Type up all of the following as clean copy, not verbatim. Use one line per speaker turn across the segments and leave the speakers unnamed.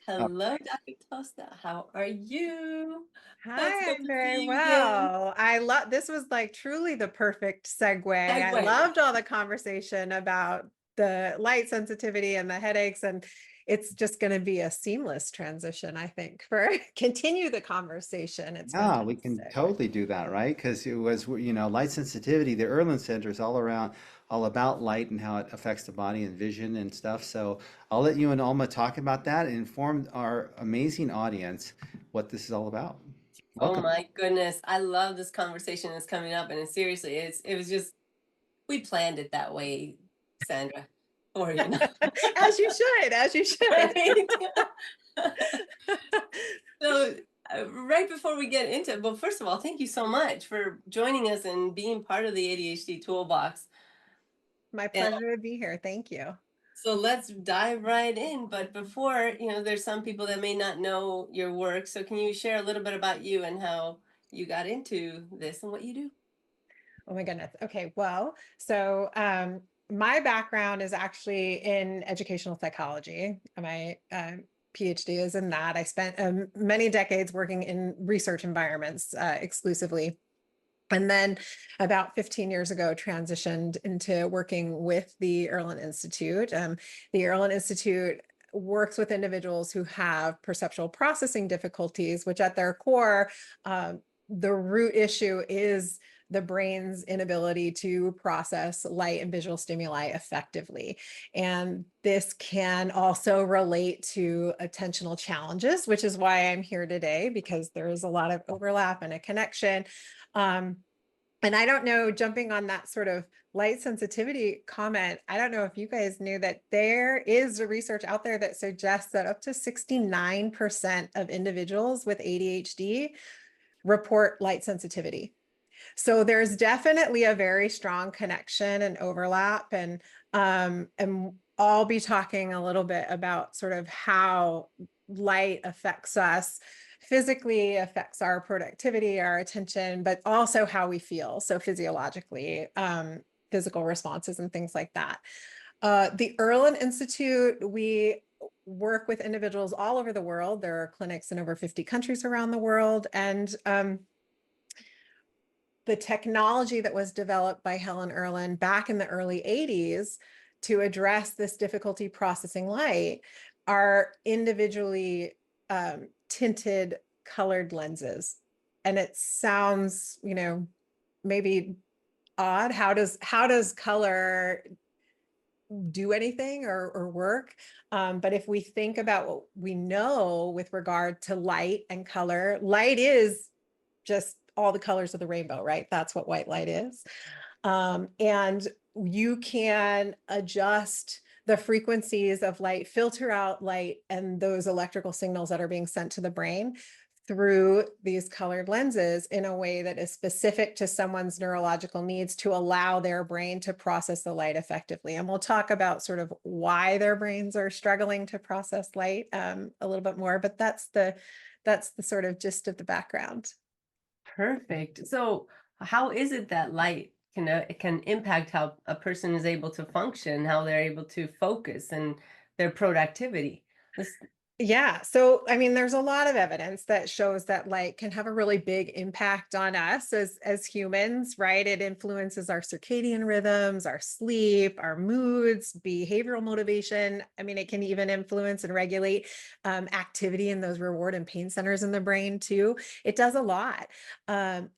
Uh,
Hello, Dr. Tosta. How are you? Oh, it's
Hi,
good
I'm
to
very
see you again.
well. I love this was like truly the perfect segue. I
Segue.
loved all the conversation about the light sensitivity and the headaches, and it's just going to be a seamless transition, I think, for continue the conversation. It's
Yeah, we can
fantastic.
totally do that, right? Because it was, light sensitivity. The Erland Center is all about light and how it affects the body and vision and stuff. So I'll let you and Alma talk about that and inform our amazing audience what this is all about.
Oh
Welcome.
my goodness. I love this conversation that's coming up. And seriously, it was just we planned it that way, Sandra. Or
As you should, as you should.
right? So right before we get into it, well, first of all, thank you so much for joining us and being part of the ADHD toolbox.
My pleasure to be here. Thank you.
So let's dive right in. But before, there's some people that may not know your work. So can you share a little bit about you and how you got into this and what you do?
Oh my goodness. Okay. Well, my background is actually in educational psychology. My PhD is in that. I spent many decades working in research environments exclusively. And then about 15 years ago, transitioned into working with the Erland Institute. The Erland Institute works with individuals who have perceptual processing difficulties, which at their core, the root issue is the brain's inability to process light and visual stimuli effectively. And this can also relate to attentional challenges, which is why I'm here today, because there is a lot of overlap and a connection. Um, and I don't know, jumping on that sort of light sensitivity comment, I don't know if you guys knew that there is research out there that suggests that up to 69% of individuals with ADHD report light sensitivity. So there's definitely a very strong connection and overlap. And I'll be talking a little bit about sort of how light affects us physically, affects our productivity, our attention, but also how we feel. So physiologically, physical responses and things like that. The Erland Institute, we work with individuals all over the world. There are clinics in over 50 countries around the world. And the technology that was developed by Helen Erland back in the early 80s to address this difficulty processing light are individually tinted colored lenses. And it sounds, maybe odd. How does color do anything or work? But if we think about what we know with regard to light and color, light is just all the colors of the rainbow, right? That's what white light is. And you can adjust the frequencies of light, filter out light and those electrical signals that are being sent to the brain through these colored lenses in a way that is specific to someone's neurological needs to allow their brain to process the light effectively. And we'll talk about sort of why their brains are struggling to process light a little bit more, but that's the sort of gist of the background.
Perfect. So how is it that light can impact how a person is able to function, how they're able to focus and their productivity? Let's,
Yeah. So, I mean, there's a lot of evidence that shows that light can have a really big impact on us as humans, right? It influences our circadian rhythms, our sleep, our moods, behavioral motivation. I mean, it can even influence and regulate activity in those reward and pain centers in the brain too. It does a lot. And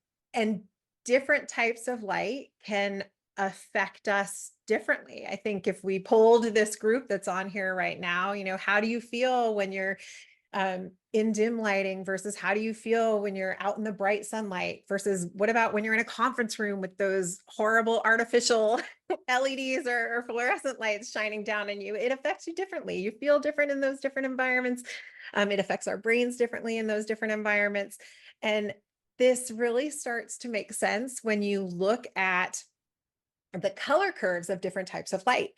different types of light can affect us differently. I think if we polled this group that's on here right now, how do you feel when you're in dim lighting versus how do you feel when you're out in the bright sunlight versus what about when you're in a conference room with those horrible artificial LEDs or fluorescent lights shining down on you? It affects you differently. You feel different in those different environments. It affects our brains differently in those different environments. And this really starts to make sense when you look at the color curves of different types of light.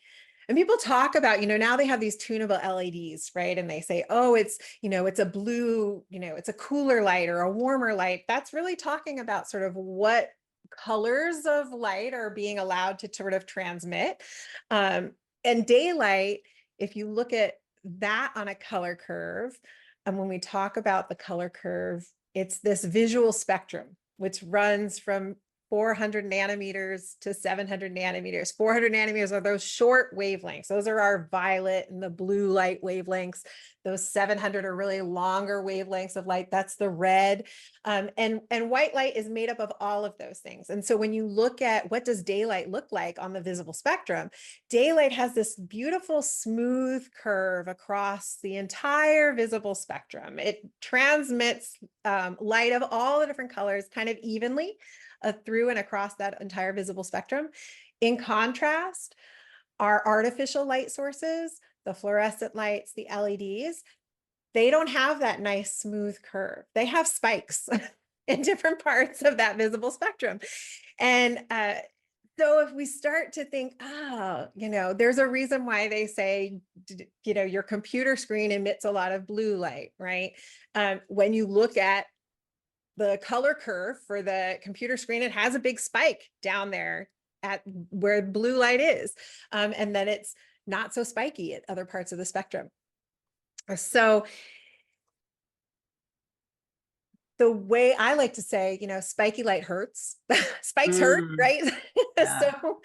And people talk about, now they have these tunable LEDs, right? And they say, oh, it's a blue, it's a cooler light or a warmer light. That's really talking about sort of what colors of light are being allowed to sort of transmit. And daylight, if you look at that on a color curve, and when we talk about the color curve, it's this visual spectrum, which runs from 400 nanometers to 700 nanometers. 400 nanometers are those short wavelengths. Those are our violet and the blue light wavelengths. Those 700 are really longer wavelengths of light. That's the red. And white light is made up of all of those things. And so when you look at what does daylight look like on the visible spectrum, daylight has this beautiful smooth curve across the entire visible spectrum. It transmits light of all the different colors kind of evenly through and across that entire visible spectrum. In contrast, our artificial light sources, the fluorescent lights, the LEDs, they don't have that nice smooth curve. They have spikes in different parts of that visible spectrum. And so if we start to think, there's a reason why they say, your computer screen emits a lot of blue light, right? When you look at the color curve for the computer screen, it has a big spike down there at where blue light is. And then it's not so spiky at other parts of the spectrum. So the way I like to say, spiky light hurts. Spikes hurt, right?
Yeah.
So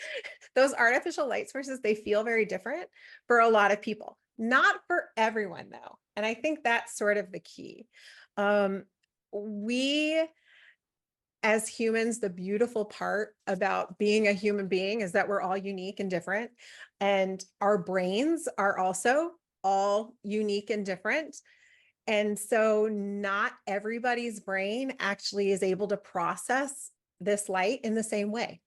those artificial light sources, they feel very different for a lot of people. Not for everyone, though. And I think that's sort of the key. We, as humans, the beautiful part about being a human being is that we're all unique and different. And our brains are also all unique and different. And so not everybody's brain actually is able to process this light in the same way.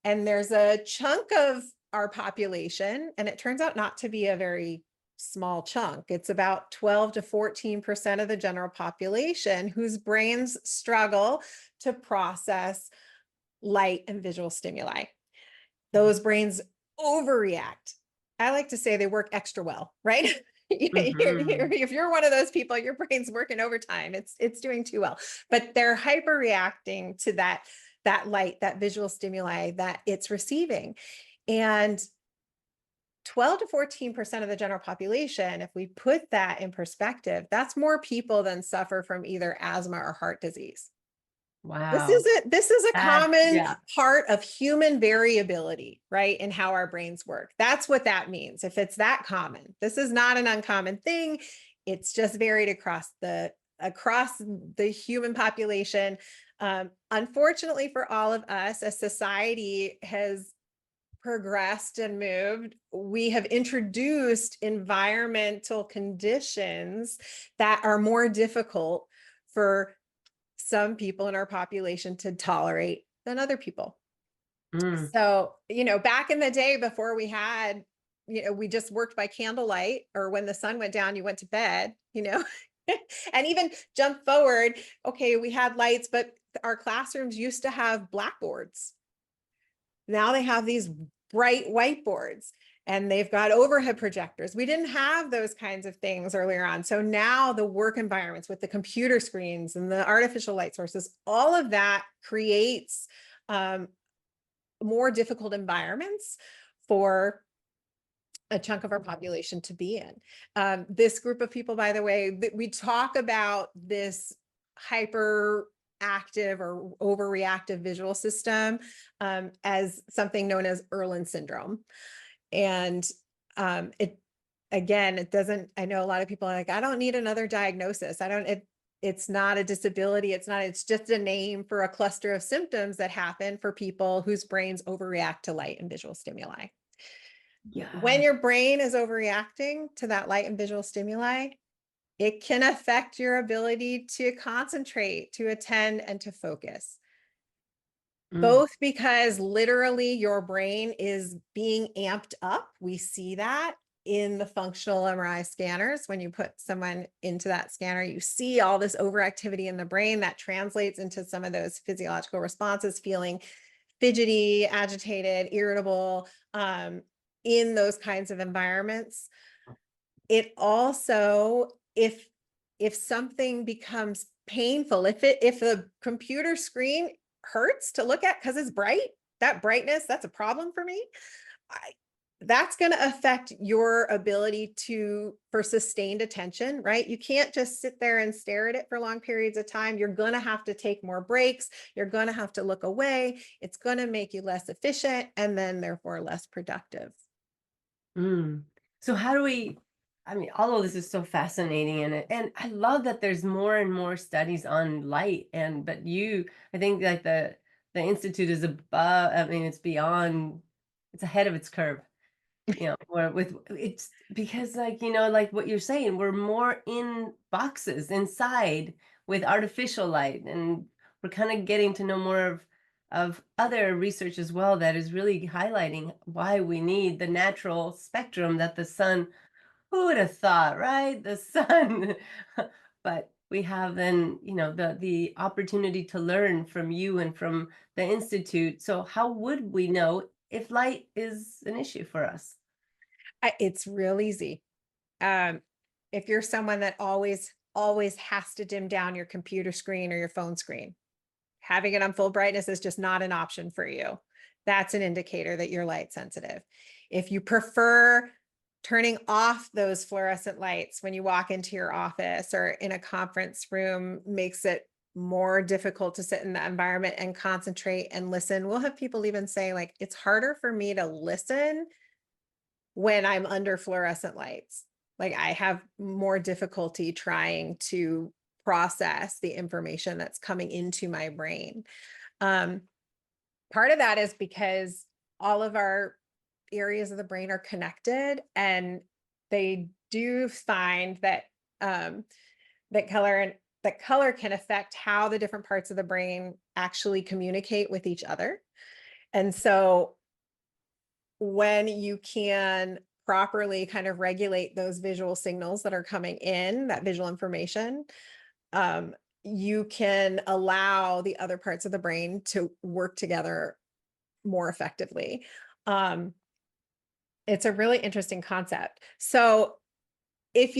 And there's a chunk of our population, and it turns out not to be a very small chunk. It's about 12 to 14% of the general population whose brains struggle to process light and visual stimuli. Those brains overreact. I like to say they work extra well, right? If you're one of those people, your brain's working overtime. It's doing too well, but they're hyper reacting to that light, that visual stimuli that it's receiving. And 12 to 14% of the general population, if we put that in perspective, that's more people than suffer from either asthma or heart disease.
Wow.
This is a common
yeah.
part of human variability, right? In how our brains work. That's what that means. If it's that common, this is not an uncommon thing. It's just varied across the human population. Unfortunately for all of us, as society has progressed and moved, we have introduced environmental conditions that are more difficult for some people in our population to tolerate than other people. So, back in the day before we had, we just worked by candlelight, or when the sun went down, you went to bed, and even jump forward. Okay, we had lights, but our classrooms used to have blackboards. Now they have these bright whiteboards, and they've got overhead projectors. We didn't have those kinds of things earlier on. So now the work environments with the computer screens and the artificial light sources, all of that creates more difficult environments for a chunk of our population to be in. This group of people, by the way, we talk about this hyperactive or overreactive visual system as something known as Irlen syndrome. And it doesn't, I know a lot of people are like, I don't need another diagnosis. It's not a disability. It's just a name for a cluster of symptoms that happen for people whose brains overreact to light and visual stimuli.
Yeah.
When your brain is overreacting to that light and visual stimuli, it can affect your ability to concentrate, to attend, and to focus. Both because literally your brain is being amped up. We see that in the functional MRI scanners. When you put someone into that scanner, you see all this overactivity in the brain that translates into some of those physiological responses, feeling fidgety, agitated, irritable, in those kinds of environments. It also, if something becomes painful, if the computer screen hurts to look at because it's bright, that brightness, that's a problem for me. that's going to affect your ability for sustained attention, right? You can't just sit there and stare at it for long periods of time. You're going to have to take more breaks. You're going to have to look away. It's going to make you less efficient and then therefore less productive.
Mm. So how do we, I mean, all of this is so fascinating, and I love that there's more and more studies on light, but I think that the Institute is above, I mean, it's beyond, it's ahead of its curve, where with it's because, like, like what you're saying, we're more in boxes inside with artificial light, and we're kind of getting to know more of other research as well that is really highlighting why we need the natural spectrum that the sun, who would have thought, right? The sun. But we have then, the opportunity to learn from you and from the Institute. So how would we know if light is an issue for us?
It's real easy. If you're someone that always has to dim down your computer screen or your phone screen, having it on full brightness is just not an option for you. That's an indicator that you're light sensitive. If you prefer turning off those fluorescent lights when you walk into your office or in a conference room, makes it more difficult to sit in the environment and concentrate and listen. We'll have people even say, like, it's harder for me to listen when I'm under fluorescent lights. Like, I have more difficulty trying to process the information that's coming into my brain. Part of that is because all of our areas of the brain are connected, and they do find that that color can affect how the different parts of the brain actually communicate with each other. And so when you can properly kind of regulate those visual signals that are coming in, that visual information, you can allow the other parts of the brain to work together more effectively. It's a really interesting concept. So if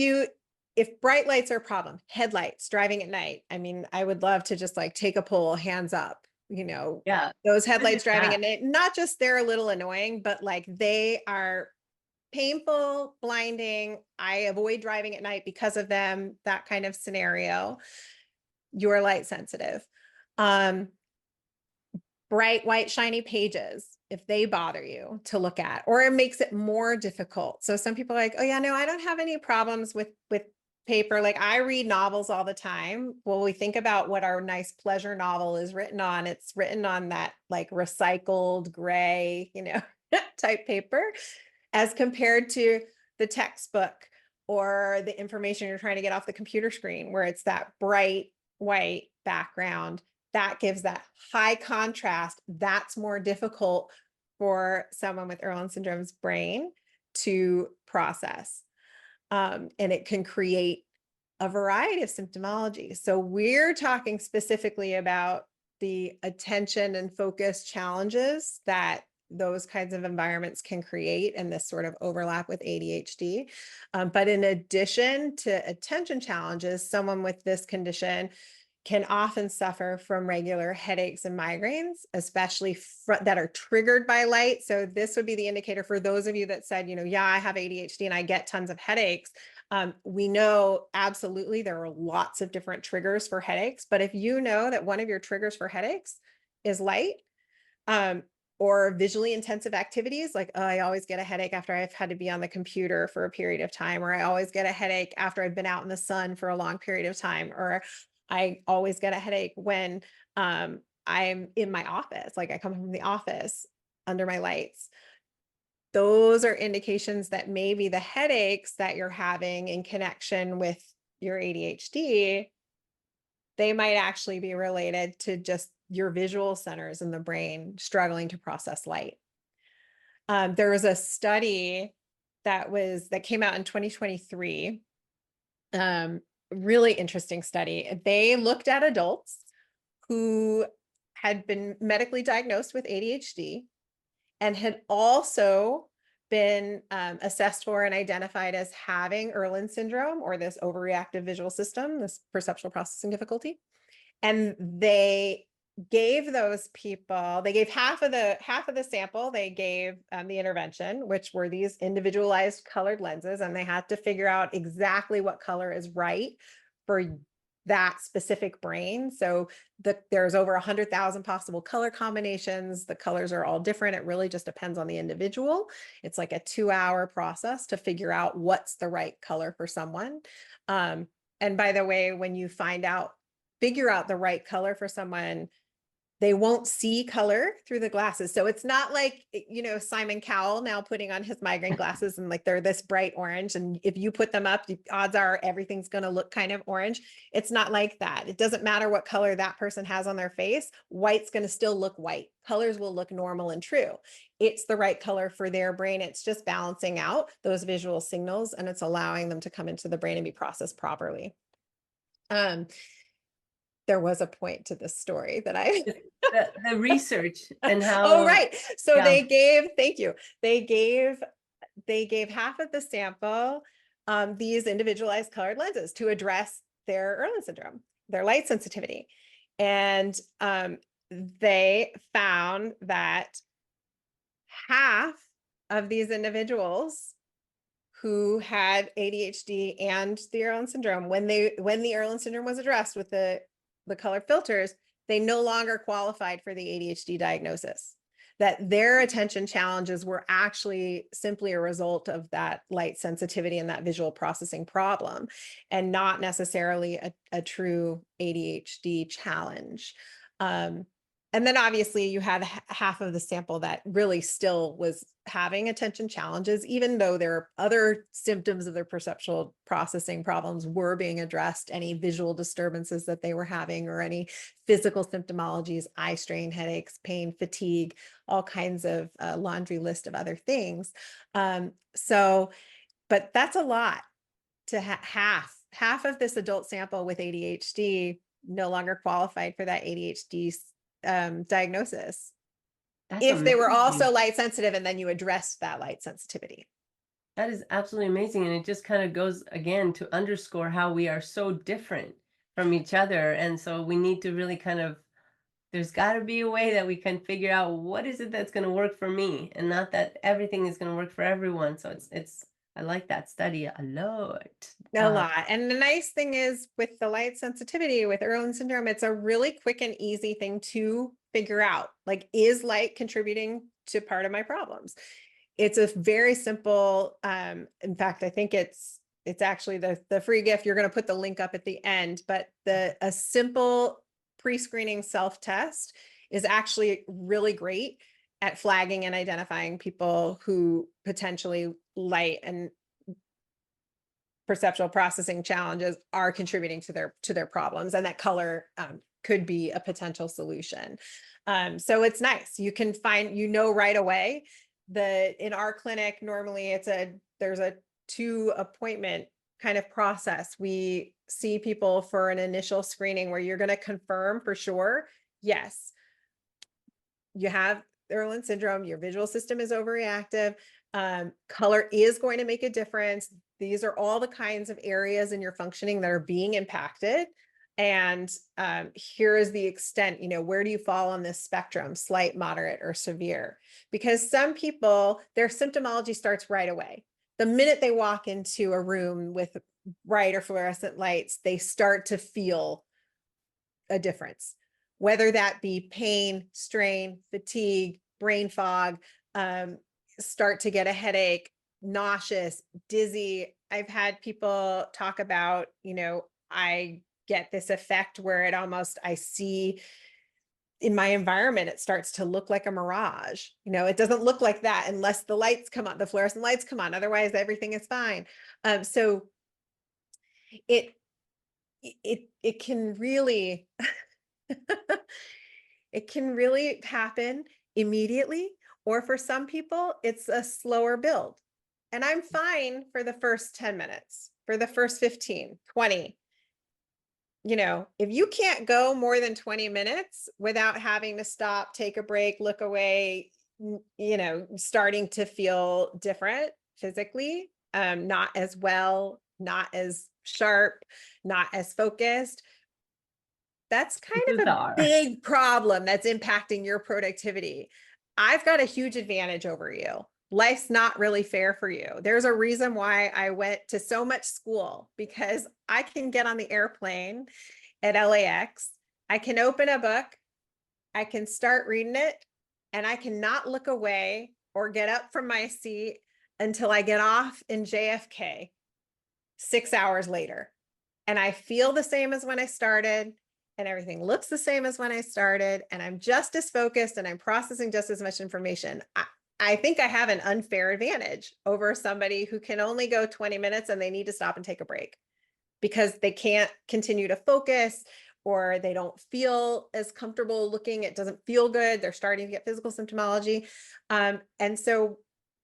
bright lights are a problem, headlights, driving at night, I mean, I would love to just like take a poll, hands up,
Yeah.
those headlights driving
Yeah.
at night, not just they're a little annoying, but like they are painful, blinding. I avoid driving at night because of them, that kind of scenario. You're light sensitive. Bright, white, shiny pages, if they bother you to look at, or it makes it more difficult. So some people are like, oh yeah, no, I don't have any problems with paper. Like, I read novels all the time. Well, we think about what our nice pleasure novel is written on. It's written on that like recycled gray, type paper, as compared to the textbook or the information you're trying to get off the computer screen, where it's that bright white background that gives that high contrast. That's more difficult for someone with Irlen syndrome's brain to process. And it can create a variety of symptomology. So we're talking specifically about the attention and focus challenges that those kinds of environments can create, and this sort of overlap with ADHD. But in addition to attention challenges, someone with this condition can often suffer from regular headaches and migraines, especially that are triggered by light. So this would be the indicator for those of you that said, yeah, I have ADHD and I get tons of headaches. We know absolutely there are lots of different triggers for headaches, but if you know that one of your triggers for headaches is light, or visually intensive activities, like, oh, I always get a headache after I've had to be on the computer for a period of time, or I always get a headache after I've been out in the sun for a long period of time, or I always get a headache when I'm in my office, like I come from the office under my lights. Those are indications that maybe the headaches that you're having in connection with your ADHD, they might actually be related to just your visual centers in the brain struggling to process light. There was a study that came out in 2023. Really interesting study. They looked at adults who had been medically diagnosed with ADHD and had also been assessed for and identified as having Irlen syndrome, or this overreactive visual system, this perceptual processing difficulty. And they gave those people, they gave half of the sample, they gave the intervention, which were these individualized colored lenses, and they had to figure out exactly what color is right for that specific brain. So there's over 100,000 possible color combinations. The colors are all different. It really just depends on the individual. It's like a 2-hour process to figure out what's the right color for someone. And by the way, when you figure out the right color for someone, they won't see color through the glasses. So it's not like, Simon Cowell now putting on his migraine glasses and like they're this bright orange. And if you put them up, the odds are everything's going to look kind of orange. It's not like that. It doesn't matter what color that person has on their face. White's going to still look white. Colors will look normal and true. It's the right color for their brain. It's just balancing out those visual signals, and it's allowing them to come into the brain and be processed properly. There was a point to this story that I
the research and how.
Oh, right. So
yeah.
thank you. They gave half of the sample these individualized colored lenses to address their Irlen syndrome, their light sensitivity. And they found that half of these individuals who had ADHD and the Irlen syndrome, when the Irlen syndrome was addressed with the color filters, they no longer qualified for the ADHD diagnosis, that their attention challenges were actually simply a result of that light sensitivity and that visual processing problem, and not necessarily a true ADHD challenge. And then obviously you had half of the sample that really still was having attention challenges, even though there are other symptoms of their perceptual processing problems were being addressed, any visual disturbances that they were having, or any physical symptomologies, eye strain, headaches, pain, fatigue, all kinds of laundry list of other things. But that's a lot to half of this adult sample with ADHD no longer qualified for that ADHD diagnosis.
That's
if they were
amazing.
also light sensitive, and then you addressed that light sensitivity.
That is absolutely amazing. And it just kind of goes again to underscore how we are so different from each other. And so we need to really there's got to be a way that we can figure out what is it that's going to work for me, and not that everything is going to work for everyone. So I like that study a lot.
A lot. And the nice thing is with the light sensitivity with Irlen syndrome, it's a really quick and easy thing to figure out. Like, is light contributing to part of my problems? It's a very simple, in fact, I think it's actually the free gift. You're going to put the link up at the end, but a simple pre-screening self-test is actually really great at flagging and identifying people who potentially light and perceptual processing challenges are contributing to their problems, and that color could be a potential solution. So it's nice. You can find, right away. In our clinic, normally there's a 2 appointment kind of process. We see people for an initial screening where you're going to confirm for sure, yes, you have Irlen syndrome, your visual system is overreactive, color is going to make a difference. These are all the kinds of areas in your functioning that are being impacted. And here is the extent, where do you fall on this spectrum, slight, moderate, or severe? Because some people, their symptomology starts right away. The minute they walk into a room with bright or fluorescent lights, they start to feel a difference, whether that be pain, strain, fatigue, brain fog, start to get a headache, nauseous, dizzy. I've had people talk about, I get this effect where I see in my environment, it starts to look like a mirage. It doesn't look like that unless the lights come on, the fluorescent lights come on. Otherwise, everything is fine. So it can really, it can really happen immediately, or for some people, it's a slower build. And I'm fine for the first 10 minutes, for the first 15, 20. If you can't go more than 20 minutes without having to stop, take a break, look away, starting to feel different physically, not as well, not as sharp, not as focused, that's kind of a
Bizarre.
big problem that's impacting your productivity. I've got a huge advantage over you. Life's not really fair for you. There's a reason why I went to so much school, because I can get on the airplane at LAX. I can open a book, I can start reading it, and I cannot look away or get up from my seat until I get off in JFK 6 hours later. And I feel the same as when I started, and everything looks the same as when I started, and I'm just as focused and I'm processing just as much information. I think I have an unfair advantage over somebody who can only go 20 minutes and they need to stop and take a break because they can't continue to focus, or they don't feel as comfortable looking. It doesn't feel good. They're starting to get physical symptomology. And so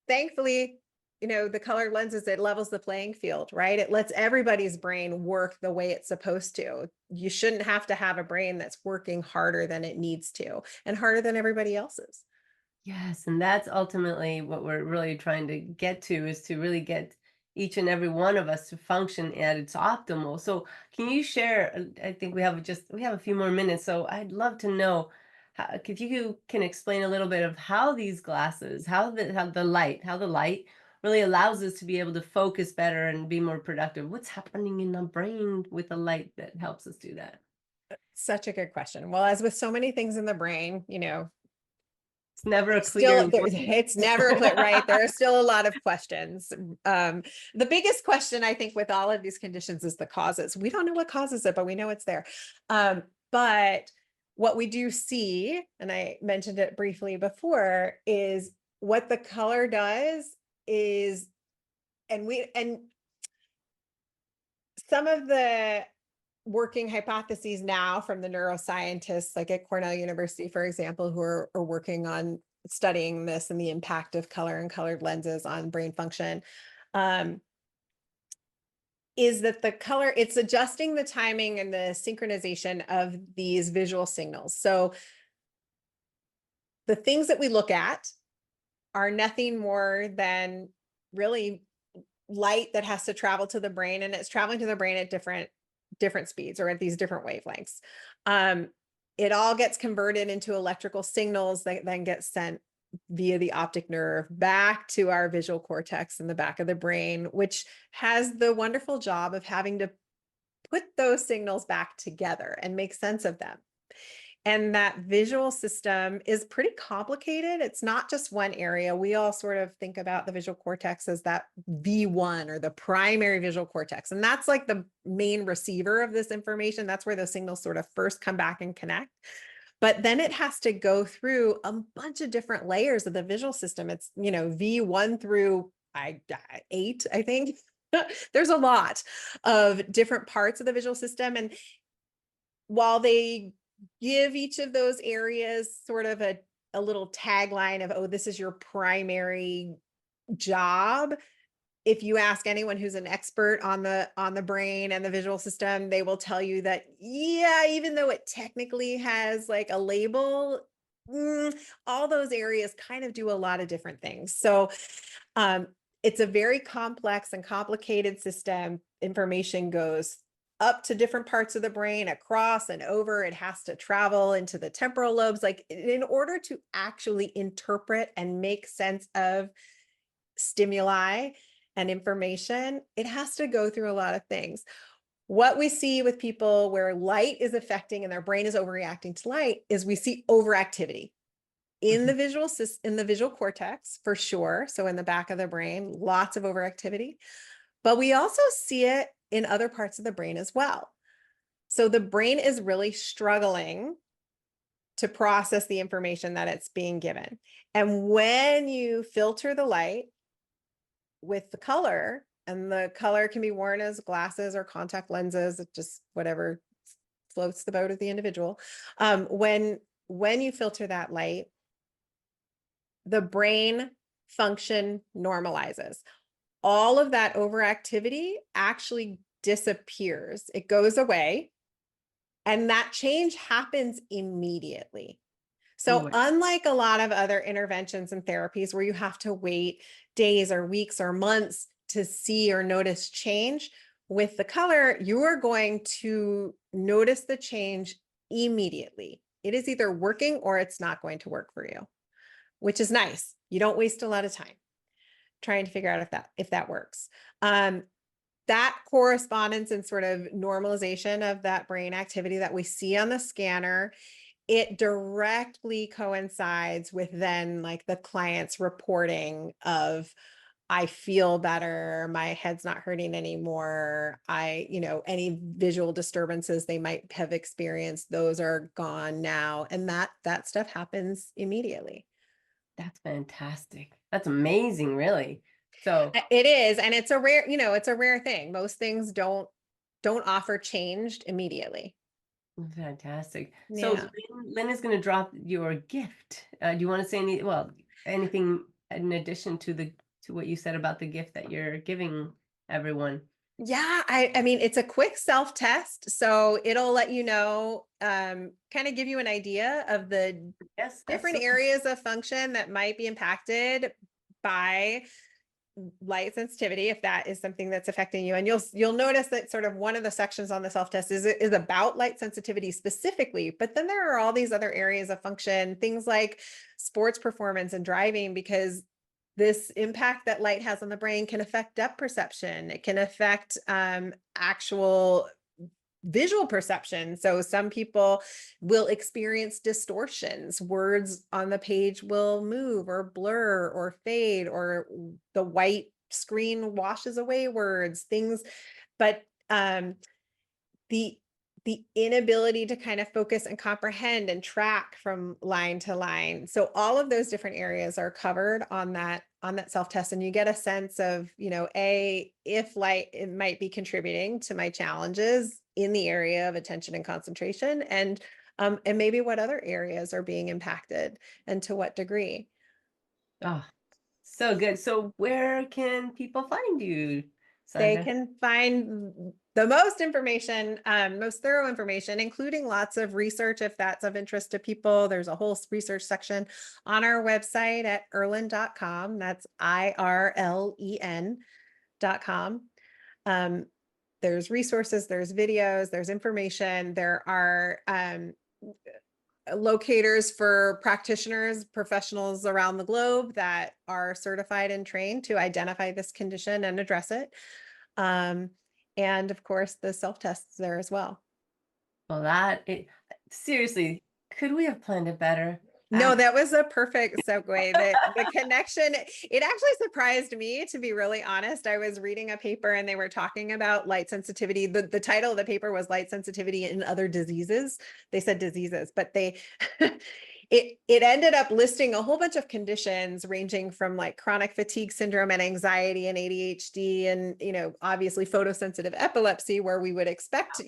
thankfully, the colored lenses, it levels the playing field, right? It lets everybody's brain work the way it's supposed to. You shouldn't have to have a brain that's working harder than it needs to and harder than everybody else's.
Yes, and that's ultimately what we're really trying to get to, is to really get each and every one of us to function at its optimal. So can you share, I think we have a few more minutes, so I'd love to know if you can explain a little bit of how these glasses, how the light really allows us to be able to focus better and be more productive. What's happening in the brain with the light that helps us do that?
Such a good question. Well, as with so many things in the brain,
It's never a clear
still,
and blank.
it's never clear, right? There are still a lot of questions. The biggest question, I think, with all of these conditions is the causes. We don't know what causes it, but we know it's there. But what we do see, and I mentioned it briefly before, is what the color does is, and some of the working hypotheses now from the neuroscientists, like at Cornell University, for example, who are working on studying this and the impact of color and colored lenses on brain function, is that the color, it's adjusting the timing and the synchronization of these visual signals. So the things that we look at are nothing more than really light that has to travel to the brain, and it's traveling to the brain at different speeds or at these different wavelengths. It all gets converted into electrical signals that then get sent via the optic nerve back to our visual cortex in the back of the brain, which has the wonderful job of having to put those signals back together and make sense of them. And that visual system is pretty complicated. It's not just one area. We all sort of think about the visual cortex as that V1 or the primary visual cortex. And that's like the main receiver of this information. That's where the signals sort of first come back and connect. But then it has to go through a bunch of different layers of the visual system. It's, V1 through 8, I think. There's a lot of different parts of the visual system. And while they give each of those areas sort of a little tagline of, oh, this is your primary job, if you ask anyone who's an expert on the brain and the visual system, they will tell you that, yeah, even though it technically has like a label, all those areas kind of do a lot of different things. So it's a very complex and complicated system. Information goes up to different parts of the brain, across and over. It has to travel into the temporal lobes. Like, in order to actually interpret and make sense of stimuli and information, it has to go through a lot of things. What we see with people where light is affecting and their brain is overreacting to light is we see overactivity in the visual cortex, for sure. So in the back of the brain, lots of overactivity, but we also see it in other parts of the brain as well. So the brain is really struggling to process the information that it's being given. And when you filter the light with the color, and the color can be worn as glasses or contact lenses, just whatever floats the boat of the individual. When you filter that light, the brain function normalizes. All of that overactivity actually disappears. It goes away. And that change happens immediately. So unlike a lot of other interventions and therapies where you have to wait days or weeks or months to see or notice change, with the color, you are going to notice the change immediately. It is either working or it's not going to work for you, which is nice. You don't waste a lot of time trying to figure out if that works. That correspondence and sort of normalization of that brain activity that we see on the scanner, it directly coincides with then like the client's reporting of, I feel better, my head's not hurting anymore. Any visual disturbances they might have experienced, those are gone now. And that stuff happens immediately.
That's fantastic. That's amazing, really. So
It is, and it's a rare thing. Most things don't offer changed immediately.
fantastic. So
Yeah.
Lynn is going to drop your gift. Do you want to say anything in addition to what you said about the gift that you're giving everyone?
Yeah, I mean, it's a quick self-test, so it'll let you know, kind of give you an idea of the
Yes, that's
different areas of function that might be impacted by light sensitivity, if that is something that's affecting you. And you'll notice that sort of one of the sections on the self-test is about light sensitivity specifically, but then there are all these other areas of function, things like sports performance and driving, because this impact that light has on the brain can affect depth perception. It can affect actual visual perception. So some people will experience distortions. Words on the page will move or blur or fade, or the white screen washes away words, things. But the the inability to kind of focus and comprehend and track from line to line. So all of those different areas are covered on that self-test, and you get a sense of, if light it might be contributing to my challenges in the area of attention and concentration, and maybe what other areas are being impacted and to what degree.
oh, so good. So where can people find you,
They
Sandra?
can find the most information, most thorough information, including lots of research if that's of interest to people. There's a whole research section on our website at irlen.com. That's IRLEN.com. There's resources, there's videos, there's information. There are locators for practitioners, professionals around the globe that are certified and trained to identify this condition and address it. And of course, the self-tests there as well.
Well, seriously, could we have planned it better?
No, that was a perfect segue. The connection, it actually surprised me, to be really honest. I was reading a paper and they were talking about light sensitivity. The title of the paper was Light Sensitivity in Other Diseases. They said diseases, but it ended up listing a whole bunch of conditions ranging from like chronic fatigue syndrome and anxiety and ADHD and, obviously photosensitive epilepsy, where we would expect,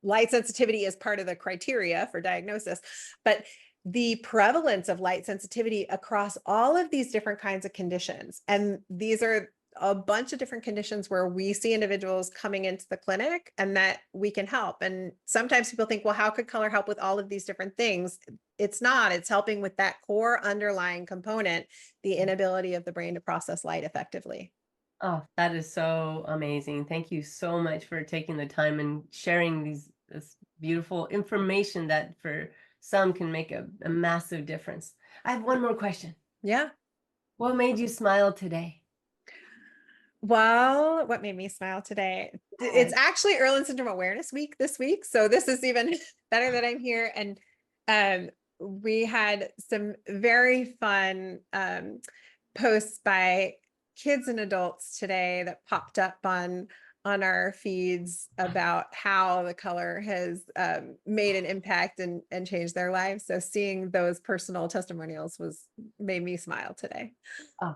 light sensitivity as part of the criteria for diagnosis. But the prevalence of light sensitivity across all of these different kinds of conditions. And these are a bunch of different conditions where we see individuals coming into the clinic and that we can help. And sometimes people think, well, how could color help with all of these different things? It's not. It's helping with that core underlying component, the inability of the brain to process light effectively.
Oh, that is so amazing. Thank you so much for taking the time and sharing this beautiful information that for some can make a massive difference. I have one more question.
Yeah.
What made you smile today?
Well, what made me smile today? It's actually Erlen Syndrome Awareness Week this week. So this is even better that I'm here. And we had some very fun posts by kids and adults today that popped up on our feeds about how the color has made an impact and changed their lives. So seeing those personal testimonials made me smile today.
Oh,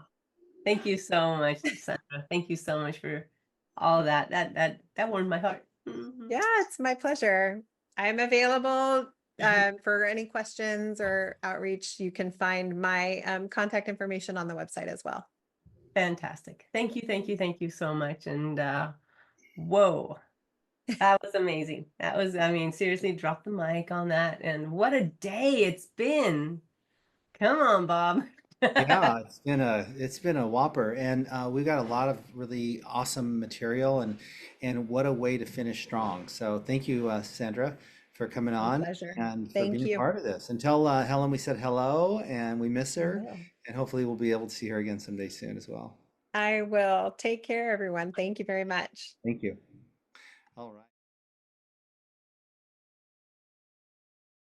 thank you so much, Sandra. Thank you so much for all that. That warmed my heart.
Yeah, it's my pleasure. I'm available for any questions or outreach. You can find my contact information on the website as well.
Fantastic. Thank you, thank you, thank you so much. And whoa, that was amazing. I mean, seriously, drop the mic on that. And what a day it's been. Come on, Bob.
Yeah, it's been a whopper, and we got a lot of really awesome material, and what a way to finish strong. So thank you, Sandra, for coming
My
on
pleasure.
and for
Thank
being a
you.
part of this. And tell Helen we said hello and we miss
I
her.
will.
And hopefully we'll be able to see her again someday soon as well.
I will. Take care, everyone. Thank you very much.
Thank you. All right.